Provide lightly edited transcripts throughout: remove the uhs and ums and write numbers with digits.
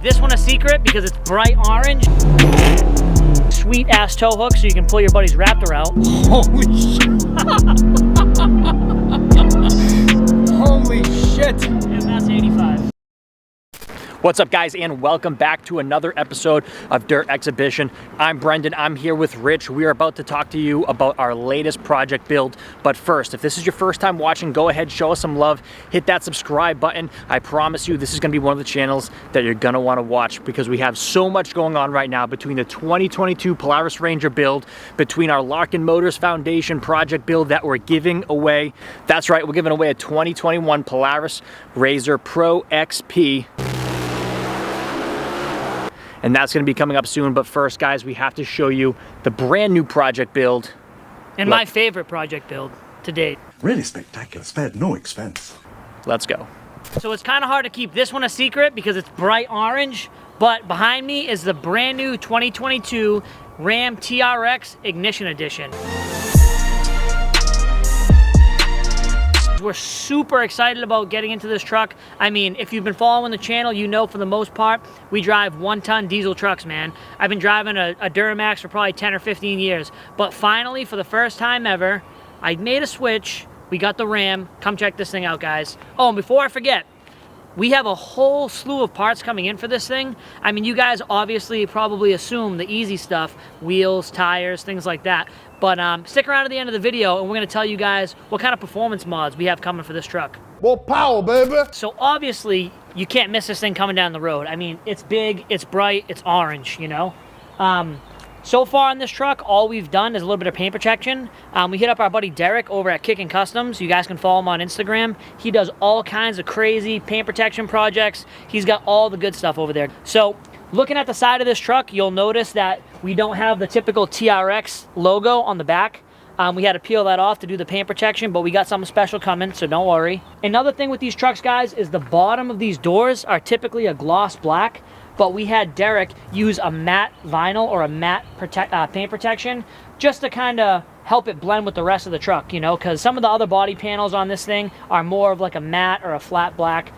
keep this one a secret because it's bright orange. Sweet ass tow hook so you can pull your buddy's Raptor out. Holy shit. Holy shit. And that's 85. What's up, guys, and welcome back to another episode of Dirt Exhibition. I'm Brendan. I'm here with Rich. We are about to talk to you about our latest project build. But first, if this is your first time watching, go ahead, show us some love, hit that subscribe button. I promise you this is going to be one of the channels that you're going to want to watch because we have so much going on right now between the 2022 Polaris Ranger build, between our Larkin Motors Foundation project build that we're giving away. That's right, we're giving away a 2021 Polaris RZR Pro XP. And that's going to be coming up soon. But first, guys, we have to show you the brand new project build. And my favorite project build to date. Really spectacular, spared no expense. Let's go. So it's kind of hard to keep this one a secret because it's bright orange. But behind me is the brand new 2022 Ram TRX Ignition Edition. We're super excited about getting into this truck. I mean, if you've been following the channel, you know for the most part, we drive 1-ton diesel trucks, man. I've been driving a Duramax for probably 10 or 15 years. But finally, for the first time ever, I made a switch. We got the Ram. Come check this thing out, guys. Oh, and before I forget, we have a whole slew of parts coming in for this thing. I mean, you guys obviously probably assume the easy stuff, wheels, tires, things like that. But stick around to the end of the video and we're gonna tell you guys what kind of performance mods we have coming for this truck. More power, baby. So obviously, you can't miss this thing coming down the road. I mean, it's big, it's bright, it's orange, you know? So far on this truck, all we've done is a little bit of paint protection. We hit up our buddy Derek over at Kickin' Customs. You guys can follow him on Instagram. He does all kinds of crazy paint protection projects. He's got all the good stuff over there. So, looking at the side of this truck, you'll notice that we don't have the typical TRX logo on the back. We had to peel that off to do the paint protection, but we got something special coming, so don't worry. Another thing with these trucks, guys, is the bottom of these doors are typically a gloss black, but we had Derek use a matte vinyl or a matte paint protection just to kind of help it blend with the rest of the truck, you know, because some of the other body panels on this thing are more of like a matte or a flat black.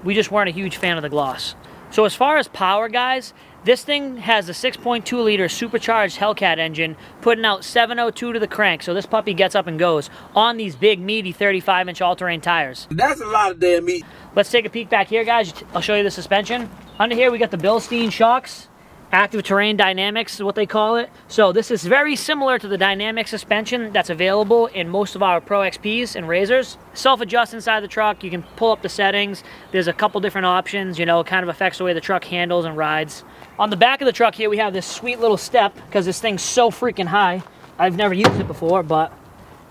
We just weren't a huge fan of the gloss. So as far as power, guys, this thing has a 6.2 liter supercharged Hellcat engine putting out 702 to the crank, so this puppy gets up and goes on these big meaty 35-inch all-terrain tires. That's a lot of damn meat. Let's take a peek back here, guys. I'll show you the suspension. Under here we got the Bilstein shocks. Active terrain dynamics is what they call it. So this is very similar to the dynamic suspension that's available in most of our Pro XPs and RZRs. Self-adjust inside the truck. You can pull up the settings. There's a couple different options, you know, it kind of affects the way the truck handles and rides. On the back of the truck here, we have this sweet little step because this thing's so freaking high. I've never used it before, but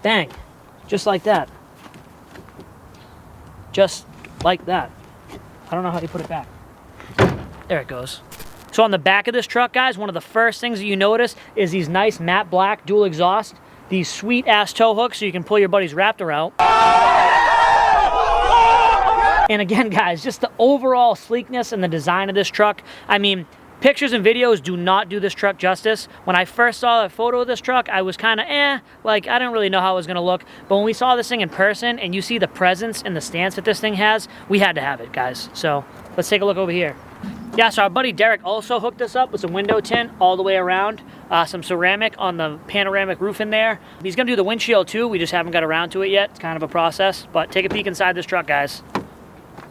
bang, just like that. Just like that. I don't know how you put it back. There it goes. So on the back of this truck, guys, one of the first things that you notice is these nice matte black dual exhaust, these sweet ass tow hooks so you can pull your buddy's Raptor out. And again, guys, just the overall sleekness and the design of this truck. I mean, pictures and videos do not do this truck justice. When I first saw a photo of this truck, I was kind of like I didn't really know how it was going to look. But when we saw this thing in person and you see the presence and the stance that this thing has, we had to have it, guys. So let's take a look over here. Yeah, so our buddy Derek also hooked us up with some window tint all the way around, some ceramic on the panoramic roof in there. He's going to do the windshield too. We just haven't got around to it yet. It's kind of a process, but take a peek inside this truck, guys.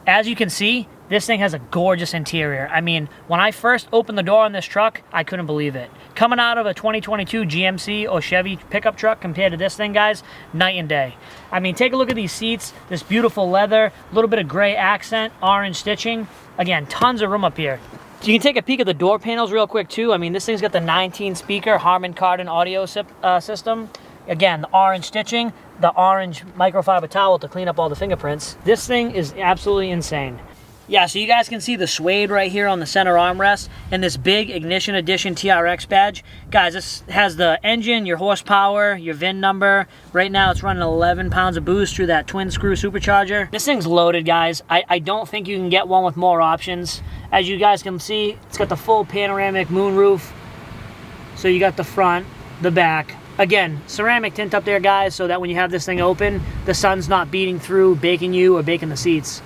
As you can see, this thing has a gorgeous interior. I mean, when I first opened the door on this truck, I couldn't believe it. Coming out of a 2022 GMC or Chevy pickup truck compared to this thing, guys, night and day. I mean, take a look at these seats, this beautiful leather, a little bit of gray accent, orange stitching. Again, tons of room up here. So you can take a peek at the door panels real quick too. I mean, this thing's got the 19-speaker Harman Kardon audio system. Again, the orange stitching, the orange microfiber towel to clean up all the fingerprints. This thing is absolutely insane. Yeah, so you guys can see the suede right here on the center armrest and this big Ignition Edition TRX badge. Guys, this has the engine, your horsepower, your VIN number. Right now it's running 11 pounds of boost through that twin screw supercharger. This thing's loaded, guys. I don't think you can get one with more options. As you guys can see, it's got the full panoramic moonroof. So you got the front, the back. Again, ceramic tint up there, guys, so that when you have this thing open, the sun's not beating through, baking you, or baking the seats.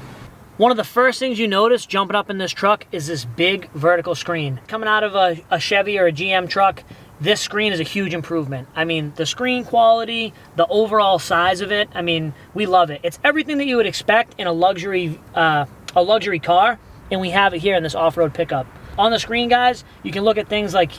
One of the first things you notice jumping up in this truck is this big vertical screen. Coming out of a Chevy or a GM truck, this screen is a huge improvement. I mean, the screen quality, the overall size of it, I mean, we love it. It's everything that you would expect in a luxury car, and we have it here in this off-road pickup. On the screen, guys, you can look at things like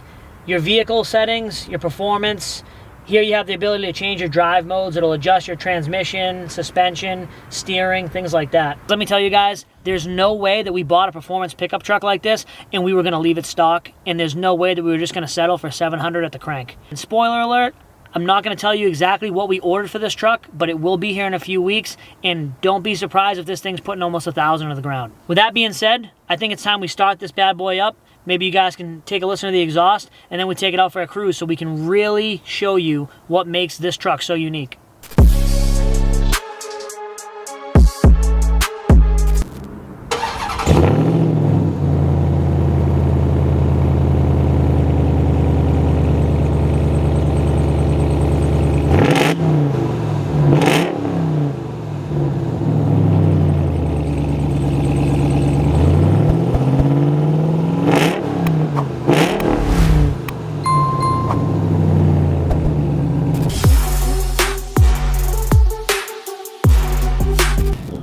your vehicle settings, your performance. Here you have the ability to change your drive modes. It'll adjust your transmission, suspension, steering, things like that. Let me tell you guys, there's no way that we bought a performance pickup truck like this and we were gonna leave it stock, and there's no way that we were just gonna settle for 700 at the crank. And spoiler alert, I'm not gonna tell you exactly what we ordered for this truck, but it will be here in a few weeks, and don't be surprised if this thing's putting almost 1,000 to the ground. With that being said, I think it's time we start this bad boy up. Maybe you guys can take a listen to the exhaust, and then we take it out for a cruise so we can really show you what makes this truck so unique.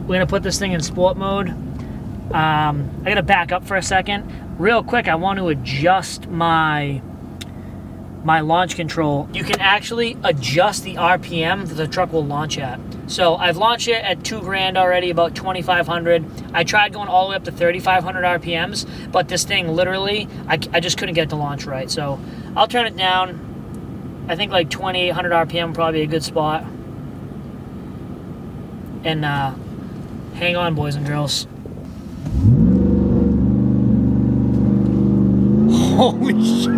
We're gonna put this thing in sport mode. I gotta back up for a second. Real quick, I want to adjust my launch control. You can actually adjust the RPM that the truck will launch at. So I've launched it at 2 grand already, about 2,500. I tried going all the way up to 3,500 RPMs, but this thing literally, I just couldn't get it to launch right. So I'll turn it down. I think like 2,800 RPM probably a good spot. And hang on, boys and girls. Holy shit.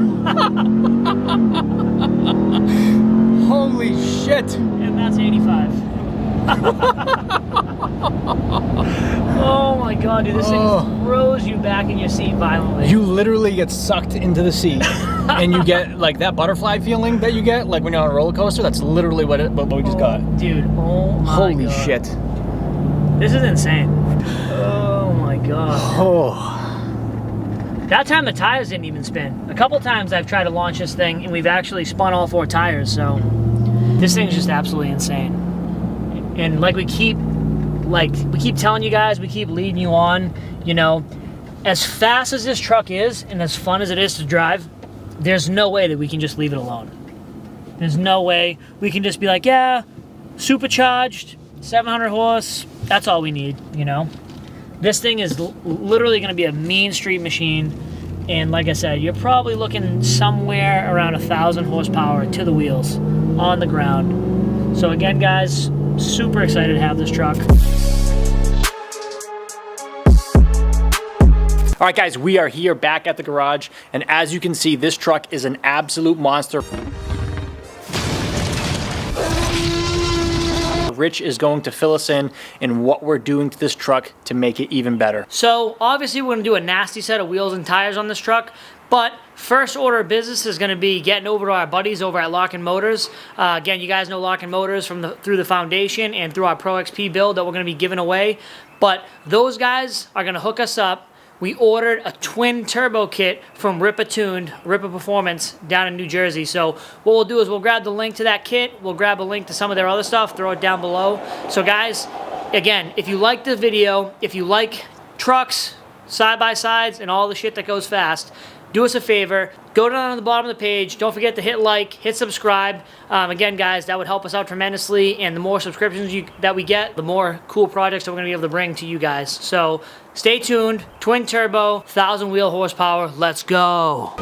Holy shit. And that's 85. Oh my god, dude, this thing throws you back in your seat violently. You literally get sucked into the seat, and you get like that butterfly feeling that you get like when you're on a roller coaster. That's literally what we just got. Dude, oh my Holy god. shit. This is insane. Oh my god. Oh. That time the tires didn't even spin. A couple times I've tried to launch this thing and we've actually spun all 4 tires, so this thing's just absolutely insane. And like we keep telling you guys, we keep leading you on, you know, as fast as this truck is and as fun as it is to drive, there's no way that we can just leave it alone. There's no way we can just be like, yeah, supercharged, 700 horse, that's all we need, you know? This thing is literally going to be a mean street machine, and like I said, you're probably looking somewhere around 1,000 horsepower to the wheels on the ground. So again, guys, super excited to have this truck. All right, guys, we are here back at the garage, and as you can see, this truck is an absolute monster. Rich is going to fill us in what we're doing to this truck to make it even better. So obviously we're gonna do a nasty set of wheels and tires on this truck, but first order of business is gonna be getting over to our buddies over at Lock & Motors. Again, you guys know Lock & Motors through the foundation and through our Pro XP build that we're gonna be giving away, but those guys are gonna hook us up. We ordered a twin turbo kit from Ripatuned, Ripa Performance down in New Jersey. So what we'll do is we'll grab the link to that kit. We'll grab a link to some of their other stuff, throw it down below. So guys, again, if you like the video, if you like trucks, side-by-sides, and all the shit that goes fast, do us a favor, go down on the bottom of the page, don't forget to hit like, hit subscribe. Again, guys, that would help us out tremendously, and the more subscriptions that we get, the more cool projects that we're gonna be able to bring to you guys. So stay tuned, twin turbo, 1,000 wheel horsepower, let's go.